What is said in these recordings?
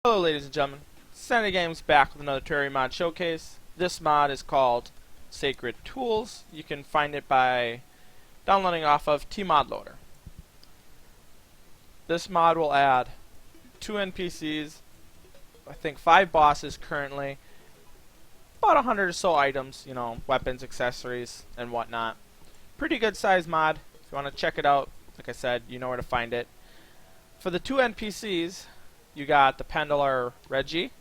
Hello ladies and gentlemen, Nsanity Games back with another Terraria mod showcase. This mod is called Sacred Tools. You can find it by downloading off of TModLoader. This mod will add 2 NPCs, I think 5 bosses currently, about 100 or so items, you know, weapons, accessories, and whatnot. Pretty good size mod. If you want to check it out, like I said, you know where to find it. For the 2 NPCs, you got the Pendlar Reggie.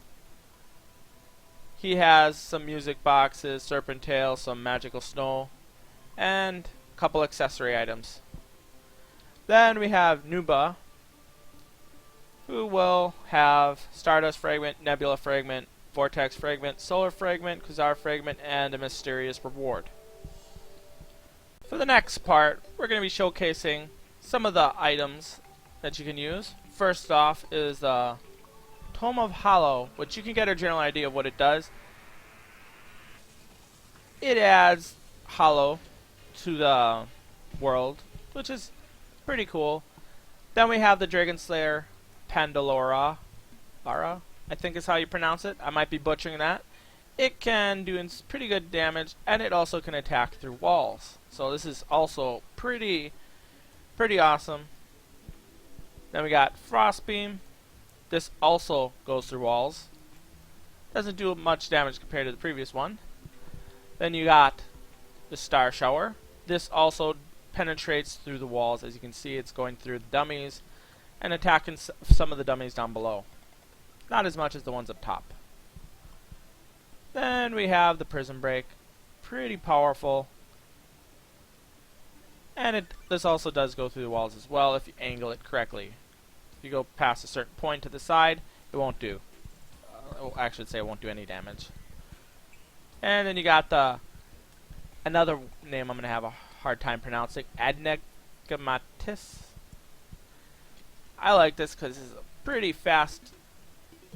He has some music boxes, serpent tail, some magical snow, and a couple accessory items. Then we have Nuba, who will have Stardust Fragment, Nebula Fragment, Vortex Fragment, Solar Fragment, Quasar Fragment, and a Mysterious Reward. For the next part, we're going to be showcasing some of the items that you can use. First off is the Tome of Hollow, which you can get a general idea of what it does. It adds Hollow to the world, which is pretty cool. Then we have the Dragon Slayer Pandalora, I think is how you pronounce it. I might be butchering that. It can do pretty good damage, and it also can attack through walls. So this is also pretty awesome. Then we got Frostbeam. This also goes through walls. Doesn't do much damage compared to the previous one. Then you got the Star Shower. This also penetrates through the walls. As you can see, it's going through the dummies and attacking some of the dummies down below. Not as much as the ones up top. Then we have the Prison Break. Pretty powerful. And this also does go through the walls as well if you angle it correctly. If you go past a certain point to the side, it won't do. I should say it won't do any damage. And then you got another name I'm going to have a hard time pronouncing, Adnegamatis. I like this because it's a pretty fast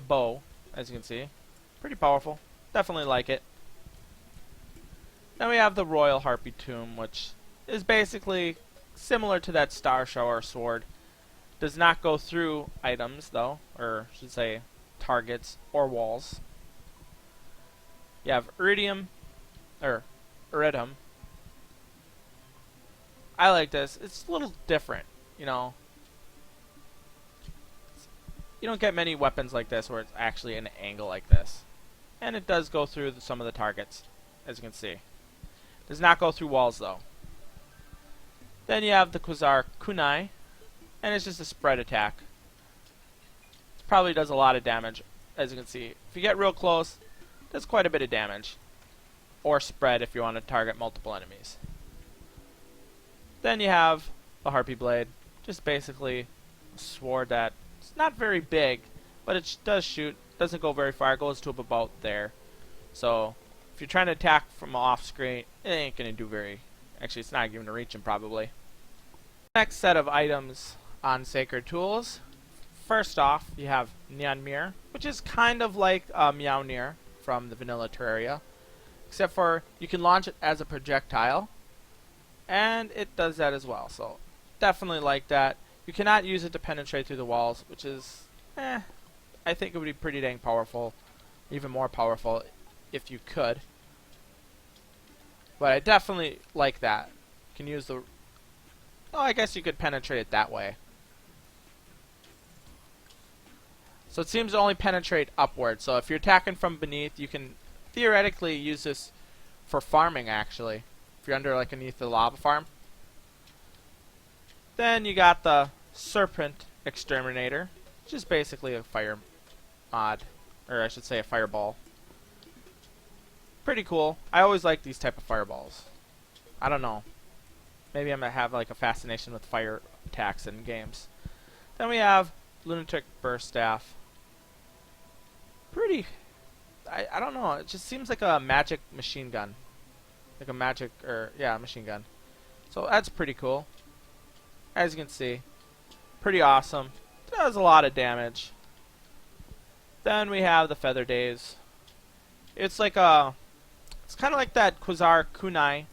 bow, as you can see. Pretty powerful. Definitely like it. Then we have the Royal Harpy Tomb, which is basically similar to that Star Shower sword. Does not go through items though, or I should say targets or walls. You have Iridium, or Iridium. I like this. It's a little different, you know. You don't get many weapons like this where it's actually an angle like this. And it does go through some of the targets, as you can see. Does not go through walls though. Then you have the Quasar Kunai, and it's just a spread attack. It probably does a lot of damage, as you can see. If you get real close, it does quite a bit of damage. Or spread if you want to target multiple enemies. Then you have the Harpy Blade, just basically a sword that it's not very big, but it does shoot. Doesn't go very far. It goes to about there. So if you're trying to attack from off screen, it ain't gonna do very. Actually, it's not even gonna reach him probably. Next set of items on Sacred Tools. First off, you have Nyanmir, which is kind of like Meownir from the vanilla Terraria, except for you can launch it as a projectile, and it does that as well. So definitely like that. You cannot use it to penetrate through the walls, which is, I think it would be pretty dang powerful, even more powerful if you could. But I definitely like that. You can use the. Oh, I guess you could penetrate it that way. So it seems to only penetrate upward. So if you're attacking from beneath, you can theoretically use this for farming, actually. If you're underneath the lava farm. Then you got the Serpent Exterminator, which is basically a fire mod. Or I should say a fireball. Pretty cool. I always like these type of fireballs. I don't know. Maybe I'm going to have like a fascination with fire attacks in games. Then we have Lunatic Burst Staff. Pretty... I don't know. It just seems like a magic machine gun. Like a magic... yeah, machine gun. So that's pretty cool. As you can see. Pretty awesome. Does a lot of damage. Then we have the Feather Daze. It's like a... It's kind of like that Quasar Kunai,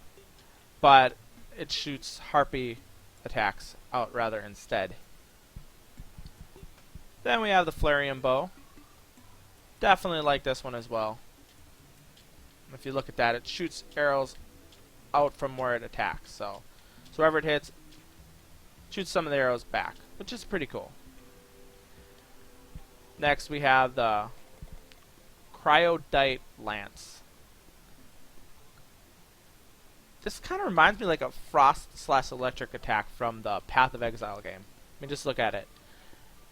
but it shoots harpy attacks out rather instead. Then we have the Flareon Bow. Definitely like this one as well. If you look at that, it shoots arrows out from where it attacks. So wherever it hits, shoots some of the arrows back, which is pretty cool. Next we have the Cryodite Lance. This kind of reminds me like a frost/electric attack from the Path of Exile game. I mean, just look at it.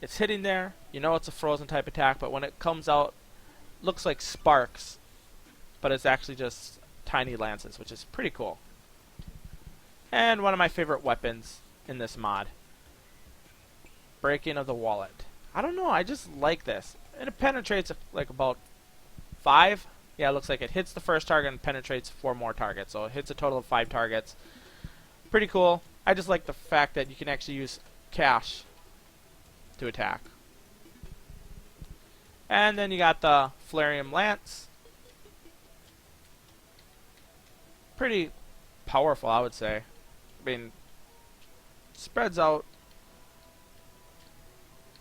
It's hitting there, you know it's a frozen type attack, but when it comes out, looks like sparks, but it's actually just tiny lances, which is pretty cool. And one of my favorite weapons in this mod, Breaking of the Wallet. I don't know, I just like this. And it penetrates like about 5. Yeah, it looks like it hits the first target and penetrates 4 more targets. So it hits a total of 5 targets. Pretty cool. I just like the fact that you can actually use cash to attack. And then you got the Flarium Lance. Pretty powerful, I would say. I mean, spreads out.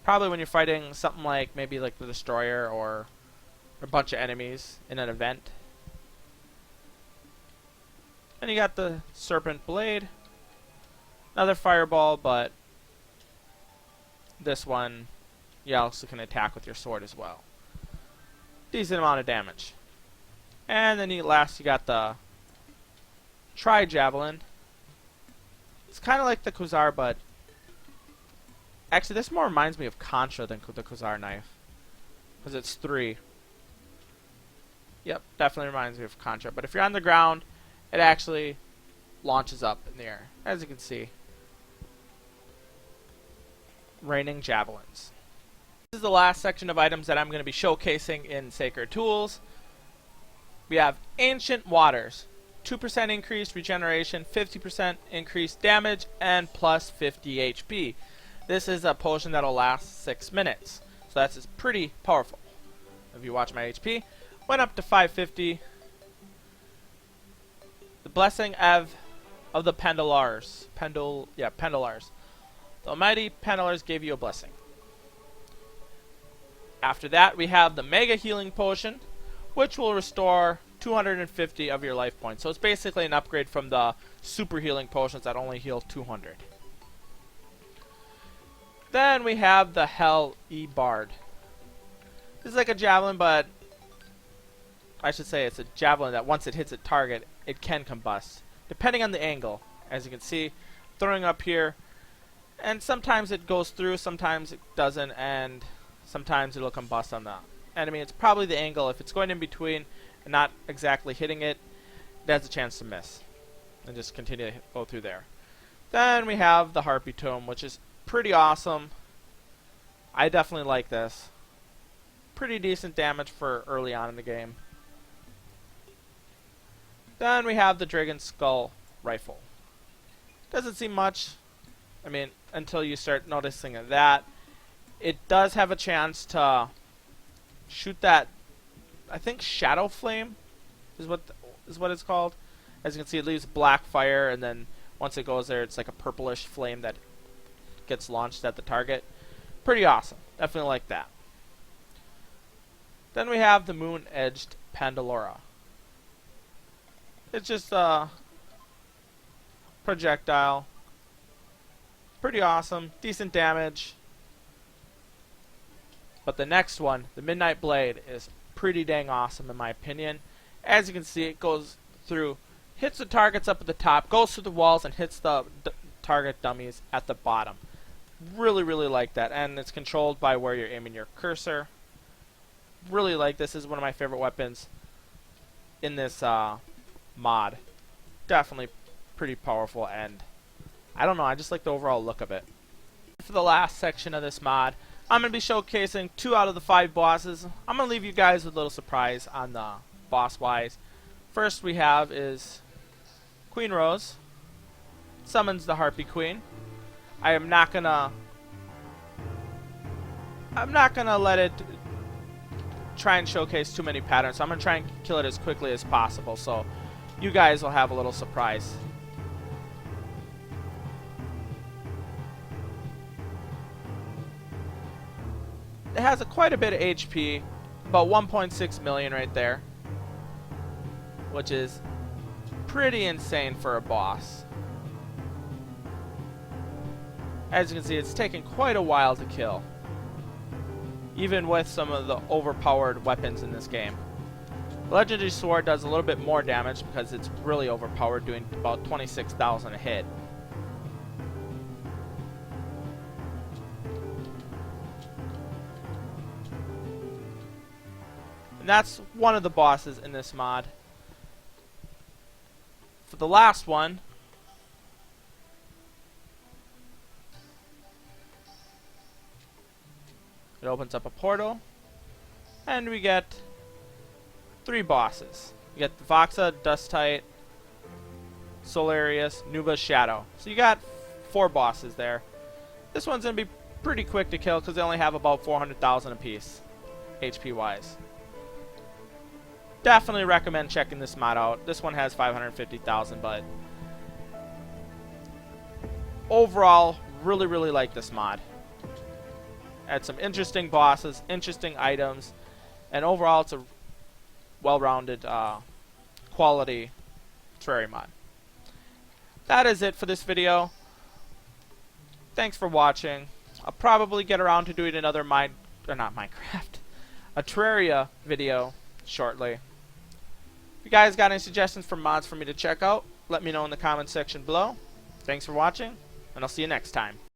Probably when you're fighting something like maybe like the Destroyer or a bunch of enemies in an event. And you got the Serpent Blade. Another fireball, but this one you also can attack with your sword as well. Decent amount of damage. And then last you got the Tri-Javelin. It's kind of like the Khazar, but actually this more reminds me of Contra than the Khazar knife, because it's 3. Yep, definitely reminds me of Contra. But if you're on the ground, it actually launches up in the air, as you can see. Raining Javelins. This is the last section of items that I'm going to be showcasing in Sacred Tools. We have Ancient Waters. 2% increased regeneration, 50% increased damage, and plus 50 HP. This is a potion that'll last 6 minutes. So that's pretty powerful. If you watch my HP, went up to 550. The Blessing of the Pendulars. Pendulars. The Almighty Pendulars gave you a blessing. After that, we have the Mega Healing Potion, which will restore 250 of your life points. So it's basically an upgrade from the Super Healing Potions that only heal 200. Then we have the Hell E-Bard. This is like a javelin, but I should say it's a javelin that once it hits a target, it can combust, depending on the angle. As you can see, throwing up here, and sometimes it goes through, sometimes it doesn't, and sometimes it'll combust on the enemy. It's probably the angle. If it's going in between and not exactly hitting it, it has a chance to miss. And just continue to go through there. Then we have the Harpy Tome, which is pretty awesome. I definitely like this. Pretty decent damage for early on in the game. Then we have the Dragon Skull Rifle. Doesn't seem much, I mean, until you start noticing that. It does have a chance to shoot that, I think Shadow Flame is what it's called. As you can see, it leaves black fire, and then once it goes there, it's like a purplish flame that gets launched at the target. Pretty awesome. Definitely like that. Then we have the Moon-Edged Pandalora. It's just a projectile. Pretty awesome. Decent damage. But the next one, the Midnight Blade, is pretty dang awesome in my opinion. As you can see, it goes through, hits the targets up at the top, goes through the walls, and hits the target dummies at the bottom. Really, really like that. And it's controlled by where you're aiming your cursor. Really like this. This is one of my favorite weapons in this mod. Definitely pretty powerful, and I don't know, I just like the overall look of it. For the last section of this mod, I'm going to be showcasing 2 out of the 5 bosses. I'm going to leave you guys with a little surprise on the boss-wise. First we have is Queen Rose. Summons the Harpy Queen. I'm not gonna let it try and showcase too many patterns. So I'm going to try and kill it as quickly as possible, so you guys will have a little surprise. It has quite a bit of HP, about 1.6 million right there, which is pretty insane for a boss. As you can see, it's taken quite a while to kill, even with some of the overpowered weapons in this game. The Legendary Sword does a little bit more damage because it's really overpowered, doing about 26,000 a hit. And that's one of the bosses in this mod. For the last one, it opens up a portal, and we get 3 bosses. You get the Voxa, Dustite, Solarius, Nuba's Shadow. So you got 4 bosses there. This one's going to be pretty quick to kill because they only have about 400,000 apiece, HP wise. Definitely recommend checking this mod out. This one has 550,000, but overall, really like this mod. Had some interesting bosses, interesting items, and overall it's a well-rounded quality Terraria mod. That is it for this video. Thanks for watching. I'll probably get around to doing another a Terraria video shortly. If you guys got any suggestions for mods for me to check out, let me know in the comments section below. Thanks for watching, and I'll see you next time.